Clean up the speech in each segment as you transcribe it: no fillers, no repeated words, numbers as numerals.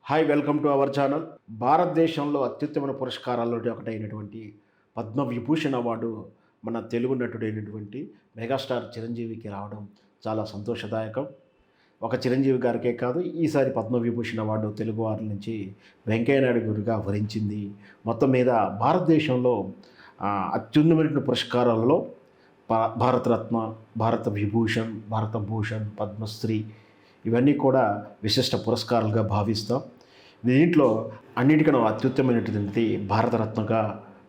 Hi welcome to our channel. భారతదేశంలో అత్యుత్తమ పురస్కారాల్లో ఒకటైనటువంటి Padma Vibhushan award మన తెలుగు నటుడైనటువంటి మెగాస్టార్ చిరంజీవికి రావడం చాలా సంతోషదాయకం. ఒక చిరంజీవి గారికే కాదు, ఈసారి పద్మవిభూషణ్ అవార్డు తెలుగు వారి నుంచి వెంకయ్యనాయుడు గారిగా వరించింది. మొత్తం మీద భారతదేశంలో అత్యున్నతమైన పురస్కారాలలో భారతరత్న, భారత విభూషణ్, భారత భూషణ్, పద్మశ్రీ ఇవన్నీ కూడా విశిష్ట పురస్కారాలుగా భావిస్తాం. దీంట్లో అన్నిటికన్నా అత్యుత్తమైనటువంటి భారతరత్నగా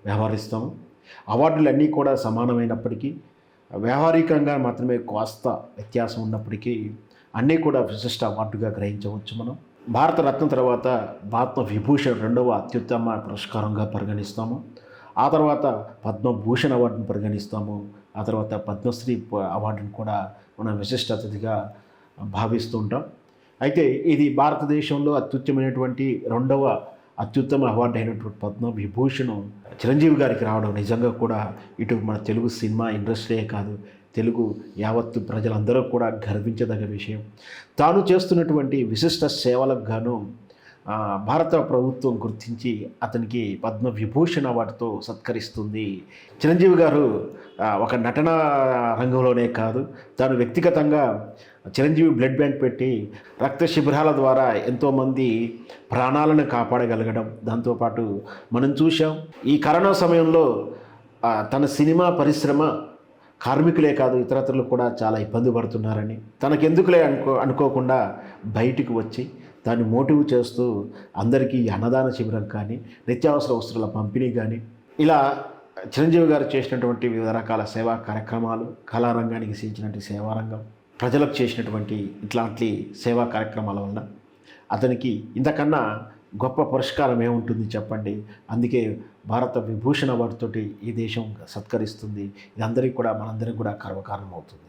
వ్యవహరిస్తాము. అవార్డులన్నీ కూడా సమానమైనప్పటికీ వ్యవహారికంగా మాత్రమే కాస్త వ్యత్యాసం ఉన్నప్పటికీ అన్నీ కూడా విశిష్ట అవార్డుగా గ్రహించవచ్చు. మనం భారతరత్న తర్వాత భారత విభూషణ్ రెండవ అత్యుత్తమ పురస్కారంగా పరిగణిస్తాము. ఆ తర్వాత పద్మభూషణ్ అవార్డును పరిగణిస్తాము. ఆ తర్వాత పద్మశ్రీ అవార్డును కూడా మనం విశిష్ట అతిథిగా భావిస్తూ ఉంటాం. అయితే ఇది భారతదేశంలో అత్యుత్తమైనటువంటి రెండవ అత్యుత్తమ అవార్డు అయినటువంటి పద్మవిభూషణ్ చిరంజీవి గారికి రావడం నిజంగా కూడా ఇటు మన తెలుగు సినిమా ఇండస్ట్రీయే కాదు, తెలుగు యావత్తు ప్రజలందరూ కూడా గర్వించదగ్గ విషయం. తాను చేస్తున్నటువంటి విశిష్ట సేవలకు గాను భారత ప్రభుత్వం గుర్తించి అతనికి పద్మవిభూషణ్ అవార్డుతో సత్కరిస్తుంది. చిరంజీవి గారు ఒక నటన రంగంలోనే కాదు, తాను వ్యక్తిగతంగా చిరంజీవి బ్లడ్ బ్యాంక్ పెట్టి రక్త శిబిరాల ద్వారా ఎంతోమంది ప్రాణాలను కాపాడగలగడం. దాంతోపాటు మనం చూసాం ఈ కరోనా సమయంలో తన సినిమా పరిశ్రమ కార్మికులే కాదు ఇతరత్రులు కూడా చాలా ఇబ్బంది పడుతున్నారని తనకెందుకులే అనుకోకుండా బయటికి వచ్చి దాన్ని మోటివ్ చేస్తూ అందరికీ అన్నదాన శిబిరం కానీ, నిత్యావసర వస్తువుల పంపిణీ కానీ, ఇలా చిరంజీవి గారు చేసినటువంటి వివిధ రకాల సేవా కార్యక్రమాలు, కళారంగానికి చేసినటువంటి సేవారంగం, ప్రజలకు చేసినటువంటి ఇట్లాంటి సేవా కార్యక్రమాల వల్ల అతనికి ఇంతకన్నా గొప్ప పురస్కారం ఏముంటుంది చెప్పండి. అందుకే భారత విభూషణ్ అవార్డుతోటి ఈ దేశం సత్కరిస్తుంది. ఇది అందరికీ కూడా మనందరికీ కూడా గర్వకారణం అవుతుంది.